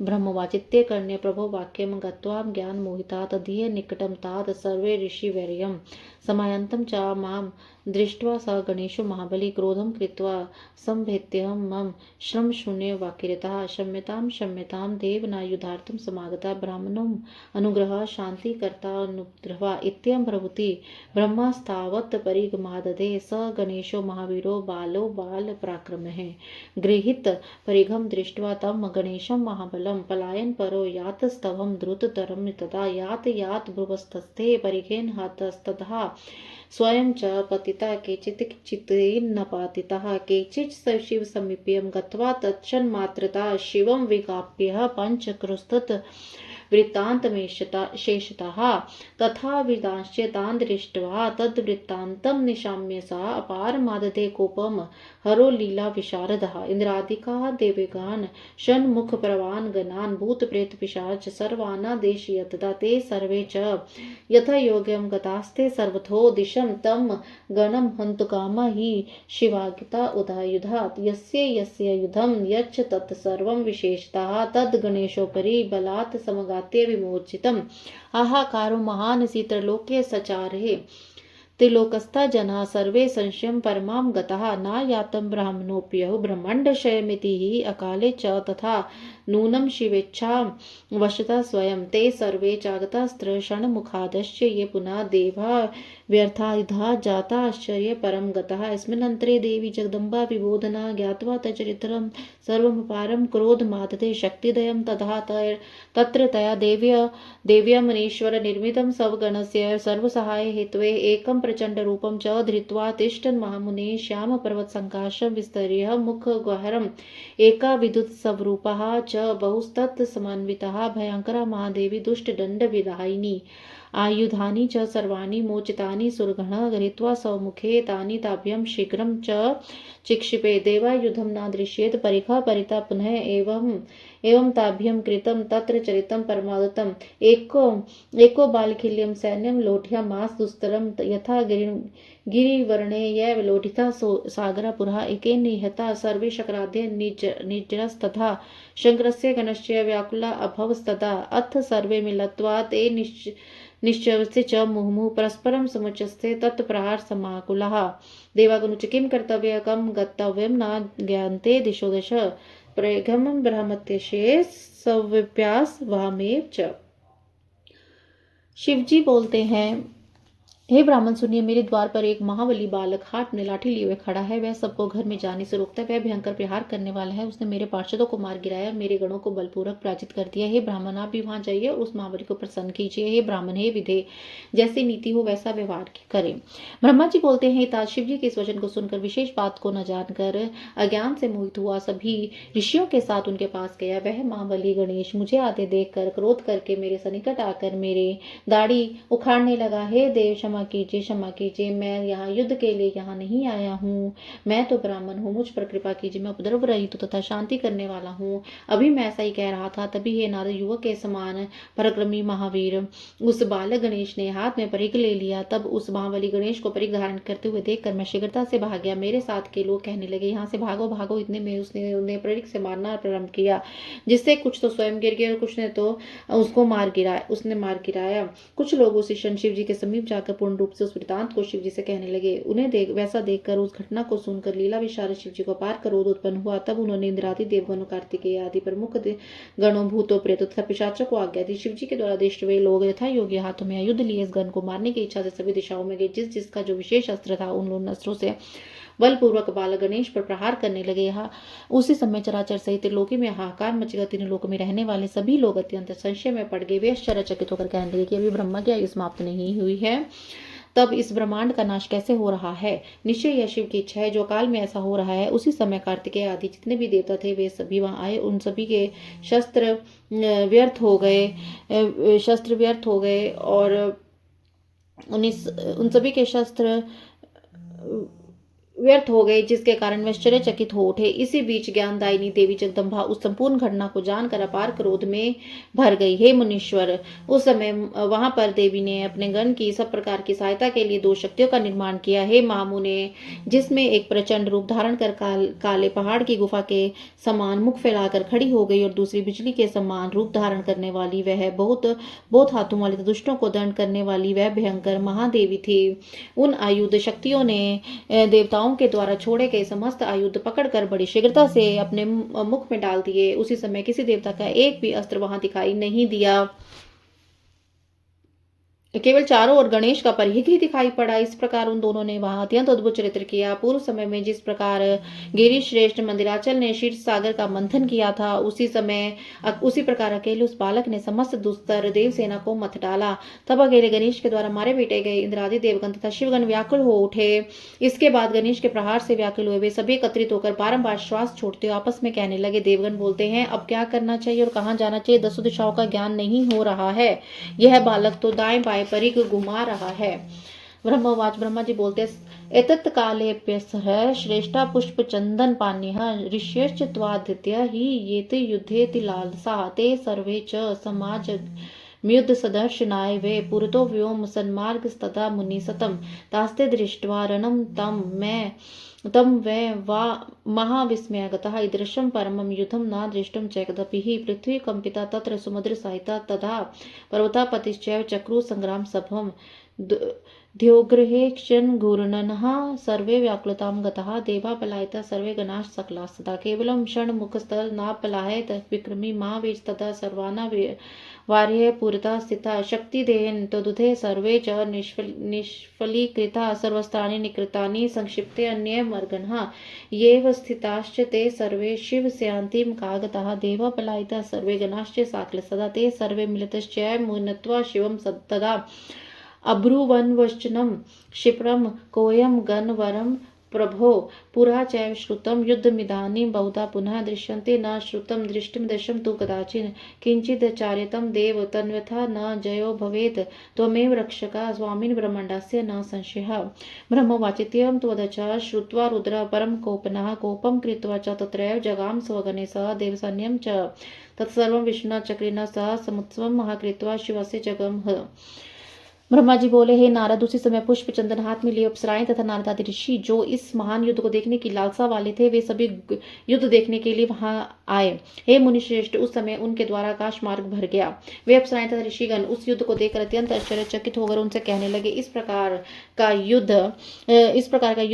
ब्रह्मवाचित्य करणे प्रभो वाक्यम गत्वा ज्ञान मोहिता तदीय निकटम तात सर्वे ऋषि वैर्यम समायंतम च माम दृष्ट्वा स गणेशो महाबली क्रोधम कृत्वा संभेत्यहं मम श्रम शून्य वाक्यता शम्यताम देवनायुधार्थम समागता ब्राह्मणों अनुग्रह शांति कर्ता अनुद्रवा इत्यं प्रभुति ब्रह्मस्तावत् परिगमादधे स गणेशो महावीरो बालो बाल पराक्रमः गृहीत परिघम दृष्ट्वा तम गणेशं महाबलं पलायन परो यातस्तवं द्रुततरं तदा यात भ्रुवस्थस्थे परिघेन हतस्ततः स्वयं च पतिता केचित् न पातितः केचित् शिव समीप्यं गत्वा तत्क्षणमात्रतः शिवं विज्ञाप्य पञ्चक्रुस्तत् वृत्तान्तमेशतः तथा विदांश्च तान् दृष्ट्वा तद्वृत्तान्तं निशाम्य सा अपारमादधे कोपं हरो लीला विशारदः इन्द्रादिकाः देवगान् षण्मुखप्रवान् गणान् भूतप्रेतपिशाच सर्वानादेशयत् तदा ते सर्वे च यथा योग्यं गतास्ते सर्वतो दिशं तं गणं हन्तुकामा हि शिवागिता उदायुधात् यस्य यस्य युधं यच्च तत् सर्वं विशेषतः तद्गणेशोपरि बलात् समगाते विमोचितम् आहाकारो महान् त्रैलोक्ये सचारे त्रिलोकस्था जनाः सर्वे संशयं परमां गताः न यातं ब्राह्मणोऽप्यहु ब्रह्माण्डक्षयमिति हि अकाले च तथा नूनं शिवेच्छा वशता स्वयं ते सर्वे चागतास्त्र षण्मुखादश्च ये पुनः देवा व्यर्थायुधा जाता आश्चर्य परम गतः अस्मिन्नन्तरे देवी जगदम्बा विबोधना ज्ञात्वा तच्चरित्रं सर्वमपारं क्रोधमादते शक्तिदयं तथा तत्र तया देव्या मनीश्वर निर्मितं सवगणस्य सर्वसहाय हेतवे एकं प्रचण्डरूपं च धृत्वा तिष्ठन् महामुने श्यामपर्वतसङ्काशं विस्तर्य मुखगह्वरम् एका विद्युत्स्वरूपः च बहुस्तत् समन्वितः भयङ्करा महादेवी दुष्टदण्डविधायिनी आयुधानि च सर्वाणि मोचितानि सुरगणः गृहीत्वा स्वमुखे तानि ताभ्यं शीघ्रं च चिक्षिपे देवायुधं न दृश्येत परिखा परिता पुनः एवं ताभ्यं कृतं तत्र चरितं परमादुतम् एको बालखिल्यं सैन्यं लोढ्या मास दुस्तरं यथा गिरिवर्णे यैव लोढिता सागरापुरः एकेन निहता सर्वे शक्राद्य निर्जरस्तथा शङ्करस्य गणस्य व्याकुला अभवस्तदा अथ सर्वे मिलित्वा ते निश्चयस्य च मुहुः परस्परं समुच्चस्ते तत्प्रहार समाकुलः देवागुनुच किं कर्तव्य कं गन्तव्यं न ज्ञान्ते दिशो दश प्रगमं ब्रह्मत्यशे सव्यास वामेव च। शिवजी बोलते हैं, हे ब्राह्मण सुनिए, मेरे द्वार पर एक महाबली बालक हाथ में लाठी लिए हुए खड़ा है। वह सबको घर में जाने से रोकता है। वह भयंकर प्रहार करने वाला है। उसने मेरे पार्षदों को मार गिराया, मेरे गणों को बलपूर्वक पराजित कर दिया। हे ब्राह्मण, आप भी वहां जाइए और उस महाबली को प्रसन्न कीजिए। हे ब्राह्मण, हे विधे, जैसी नीति हो वैसा व्यवहार करें। ब्रह्मा जी बोलते हैं, तात शिव जी के इस वचन को सुनकर विशेष बात को न जानकर अज्ञान से मोहित हुआ सभी ऋषियों के साथ उनके पास गया। वह महाबली गणेश मुझे आते देखकर क्रोध करके मेरे सनिकट आकर मेरे दाढ़ी उखाड़ने लगा। हे देव, क्षमा कीजिए, मैं यहाँ युद्ध के लिए यहाँ नहीं आया हूँ। मैं तो ब्राह्मण हूँ, मुझ पर कृपा कीजिए। मैं उपद्रव रहित तथा शांति करने वाला हूँ। अभी मैं ऐसा ही कह रहा था, तभी हे नारद, युवक के समान पराक्रमी महावीर उस बालक गणेश ने हाथ में परिघ ले लिया। तब उस महाबली गणेश को परिघ धारण करते हुए देखकर मैं शीघ्रता से भाग गया। मेरे साथ के लोग कहने लगे, यहाँ से भागो भागो। इतने में उसने उन्हें परिघ से मारना प्रारंभ किया, जिससे कुछ तो स्वयं गिर गए और कुछ ने तो उसको मार गिराया। कुछ लोग उस ईश्वर शिव जी के समीप जाकर पूर्ण रूप से उस वृतांत को शिव जी से कहने लगे। उन्हें वैसा देखकर, उस घटना को सुनकर लीला विशारद शिव जी को पार क्रोध उत्पन्न हुआ। तब उन्होंने इंद्रादि देवगणों, कार्तिकेय आदि प्रमुख गणों, भूतों, प्रेतों तथा पिशाचों को आज्ञा दी। शिव जी के द्वारा दिष्ट वे लोग यथा योग्य हाथों में युद्ध लिए इस गण को मारने की इच्छा से सभी दिशाओं में गए। जिसका जो विशेष अस्त्र था, उन अस्त्रों से बलपूर्वक बाल गणेश पर प्रहार करने लगे। यहाँ उसी समय चराचर सहित त्रिलोकी में हाहाकार मच गया। तीनों लोकों में रहने वाले सभी लोग अत्यंत संशय में पड़ गए। वे आश्चर्यचकित होकर कहने लगे कि अभी ब्रह्मा की आयु समाप्त नहीं हुई है, तब इस ब्रह्मांड का नाश कैसे हो रहा है? निश्चय यह शिव की इच्छा है। जो काल में ऐसा हो रहा है। उसी समय कार्तिकेय आदि जितने भी देवता थे वे सभी वहां आए। उन सभी के शस्त्र व्यर्थ हो गए और उन सभी के शस्त्र व्यर्थ हो गए, जिसके कारण वे आश्चर्यचकित हो उठे। इसी बीच ज्ञानदायिनी देवी जगदम्बा उस संपूर्ण घटना को जानकर अपार क्रोध में भर गई। हे मुनीश्वर, उस समय वहां पर देवी ने अपने गण की सब प्रकार की सहायता के लिए 2 शक्तियों का निर्माण किया। हे महामुने, जिसमें एक प्रचंड रूप धारण कर काले पहाड़ की गुफा के समान मुख फैलाकर खड़ी हो गई और दूसरी बिजली के समान रूप धारण करने वाली वह बहुत हाथों वाली दुष्टों को दंड करने वाली वह भयंकर महादेवी थी। उन आयुध शक्तियों ने देवताओं के द्वारा छोड़े गए समस्त आयुध पकड़कर बड़ी शीघ्रता से अपने मुख में डाल दिए। उसी समय किसी देवता का एक भी अस्त्र वहां दिखाई नहीं दिया। केवल चारों ओर गणेश का परिघ ही दिखाई पड़ा। इस प्रकार उन दोनों ने वहां अत्यंत अद्भुत चरित्र किया। पूर्व समय में जिस प्रकार गिरि श्रेष्ठ मंदिराचल ने क्षीर सागर का मंथन किया था, उसी प्रकार अकेले उस बालक ने समस्त दुस्तर देव सेना को मत डाला। तब अकेले गणेश के द्वारा मारे पीटे गए इंद्रादि देवगण तथा शिवगण व्याकुल हो उठे। इसके बाद गणेश के प्रहार से व्याकुल हुए वे सभी एकत्रित होकर बारंबार श्वास छोड़ते हुए आपस में कहने लगे। देवगण बोलते हैं, अब क्या करना चाहिए और कहाँ जाना चाहिए? दसों दिशाओं का ज्ञान नहीं हो रहा है। यह बालक तो दाएं बाएं परिघ घुमा रहा है। ब्रह्मवाच ब्रह्मा जी बोलते, एतत् कालेप्यसः श्रेष्ठा पुष्प चंदन पाण्यः ऋष्यश्च त्वादित्य ही येते युद्धेति लालसा ते सर्वे च समाज म्युद्ध सदर्शनाय वे पुरतो व्योम सन्मार्गस्तदा मुनिसतम तास्ते दृष्ट्वा रणं तम वै वा महाविस्मयगतः ईदृशं परमं युद्धं न दृष्टं च कदापि हि पृथ्वी कंपिता तत्र समुद्र सहिता तथा पर्वतापतिश्चैव चक्रु संग्राम सभम द्योग्रहेक्षन् घूर्णनः सर्वे व्याकुलतां गतः देवा पलायिता सर्वे गणाः सकलास्तदा केवलं षण्मुखस्थल नापलायत विक्रमी महावीर तथा सर्वाना वार्य पुरता स्थिता शक्तिदेहन तदुधे सर्वे च निष्फलीकृता सर्वस्त्राणि निकृतानि संक्षिप्ते अन्यमर्गणः येव स्थिताश्च ते सर्वे शिवस्यान्तिं कागतः देवा पलायिता सर्वे गणाश्च साकलसदा ते सर्वे मिलितश्चैव मुनत्वा शिवं तदा अब्रुवन्वचनं क्षिप्रं कोऽयं गणवरं प्रभो पुरा चैव श्रुतं युद्धमिदानीं बहुधा पुनः दृश्यन्ते न श्रुतं दृष्टिं तु कदाचिन् किञ्चिदचार्यतं देव तन्यथा न जयो भवेत् त्वमेव रक्षका स्वामिन् ब्रह्माण्डस्य न संशयः। ब्रह्मवाचित्यं त्वदच श्रुत्वा रुद्रः परं कोपनः कोपं कृत्वा च तत्रैव जगाम स्वगणे सह देवसैन्यं च तत्सर्वं विष्णुना चक्रेण सह समुत्सवं महाकृत्वा शिवस्य जगमः। ब्रह्मा जी बोले, हे नारद, उसी समय पुष्प चंदन हाथ में लिए अप्सराएं तथा नारद आदि ऋषि जो इस महान युद्ध को देखने की लालसा वाले थे, वे सभी युद्ध देखने के लिए वहां आए। हे मुनिश्रेष्ठ, उस समय उनके द्वारा आकाश मार्ग भर गया। वे अप्सराएं तथा ऋषिगण उस युद्ध को देखकर अत्यंत आश्चर्यचकित होकर उनसे कहने लगे, इस प्रकार का युद्ध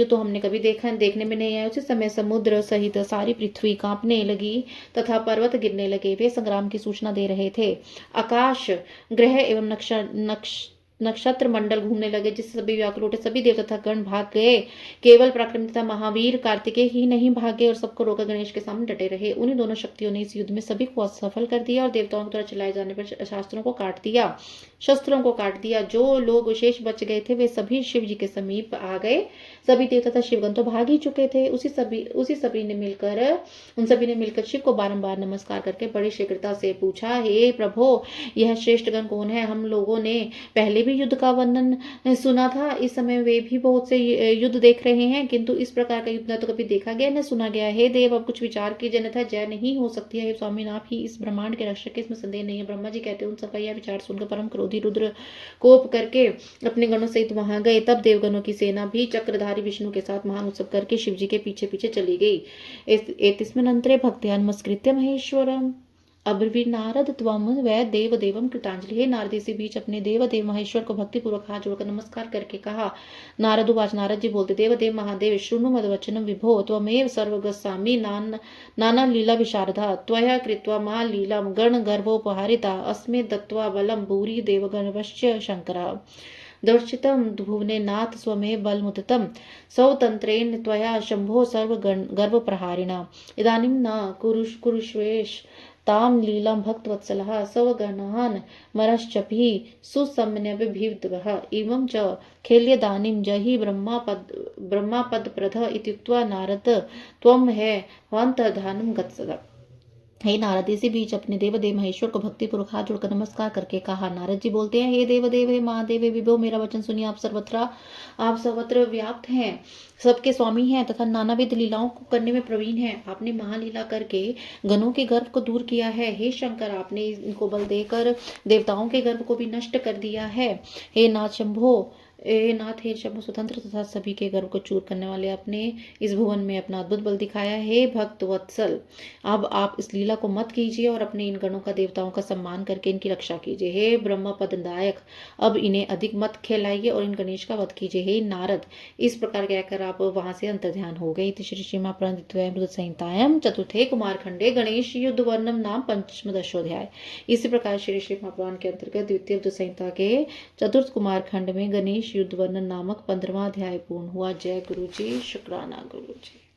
तो हमने कभी देखने में नहीं आया। उसी समय समुद्र सहित सारी पृथ्वी कांपने लगी तथा पर्वत गिरने लगे। वे संग्राम की सूचना दे रहे थे। आकाश ग्रह एवं नक्षत्र मंडल घूमने लगे, जिससे सभी व्याकुल उठे। सभी देवता तथा गण भाग गए। केवल पराक्रमी तथा महावीर कार्तिकेय ही नहीं भागे और सबको रोकर गणेश के सामने डटे रहे। उन्हीं दोनों शक्तियों ने इस युद्ध में सभी को असफल कर दिया और देवताओं के द्वारा चलाए जाने पर शस्त्रों को काट दिया। जो लोग शेष बच गए थे वे सभी शिव जी के समीप आ गए। सभी देवता तथा शिवगण तो भाग ही चुके थे। उन सभी ने मिलकर शिव को बारंबार नमस्कार करके बड़ी शीघ्रता से पूछा, हे प्रभो, यह श्रेष्ठ गण कौन है? हम लोगों ने पहले भी युद्ध का वर्णन सुना था। इस समय वे भी बहुत से युद्ध देख रहे हैं, किंतु इस प्रकार का युद्ध न तो कभी देखा गया न सुना गया। हे देव, अब कुछ विचार कीजिए, अन्यथा जय नहीं हो सकती है। हे स्वामी, आप ही इस ब्रह्मांड के रक्षक, इसमें संदेह नहीं है। ब्रह्मा जी कहते हैं, उन सबका यह विचार सुनकर परम क्रोधी रुद्र कोप करके अपने गणों सहित वहां गए। तब देवगणों की सेना भी चक्रधारी विष्णु के साथ महान उत्सव करके शिव जी के पीछे पीछे चली गई। एतस्मिन्नन्तरे भक्त्या नमस्कृत्य महेश्वरम अब्रवीर नारद त्वम वै देव देवम कृतांजलि। हे नारद, इसी बीच अपने देव देव महेश्वर को भक्ति पूर्वक हाथ जोड़कर नमस्कार करके कहा। नारद उवाच, नारद जी बोलते, देव देव महादेव शृणु मद्वचनम विभो त्वमेव सर्वगस्सामि नाना लीला विशारदा त्वया कृत्वा महालीलां गण गर्भोपहारिता अस्मे दत्त्वा बलं भूरि देवगणवश्च शंकरः दर्शितं भुवने नाथ स्वमेव बलमुदितं सौतन्त्रेण त्वया शंभो सर्वगर्भप्रहारिणा इदानीं न कुरुष्वेश ताम लीलां भक्तवत्सलः सवगणान् मरश्चपि सुसम्यनभिविद्वः इमं च खेल्यदानीं जहि ब्रह्मापदप्रद इत्युक्त्वा नारद त्वं है वान्तर्धानं गत्सदा। हे नारद, इसी बीच अपने देव देव महेश्वर को भक्ति पूर्वक हाथ जोड़कर नमस्कार करके कहा। नारद जी बोलते हैं, हे देव देव, हे महादेव, हे विभो, मेरा वचन सुनिए। आप सर्वत्र व्याप्त हैं, सबके स्वामी हैं तथा नानाविध लीलाओं को करने में प्रवीण हैं। आपने महालीला करके गणों के गर्व को दूर किया है। हे शंकर, आपने इनको बल देकर देवताओं के गर्व को भी नष्ट कर दिया है। हे नाथ शंभो, ए नाथ हे जब स्वतंत्र तथा सभी के गर्व को चूर करने वाले अपने इस भुवन में अपना अद्भुत बल दिखाया। हे भक्त वत्सल, अब आप इस लीला को मत कीजिए और अपने इन गणों का देवताओं का सम्मान करके इनकी रक्षा कीजिए। हे ब्रह्म पददायक, अब इन्हें अधिक मत खिलाइए और इन गणेश का वध कीजिए। हे नारद, इस प्रकार कहकर आप वहां से अंतर्ध्यान हो गई। श्री श्रीमा प्रणित संहितायाम चतुर्थे कुमारखंडे गणेश युद्ध वर्णम नाम पंचमदशोध्याय। इसी प्रकार श्री श्री महापुराण के अंतर्गत द्वितीय युद्ध संहिता के चतुर्थ कुमार खंड में गणेश युद्ध वर्णन नामक 15वां अध्याय पूर्ण हुआ। जय गुरु जी, शुक्राना गुरु जी।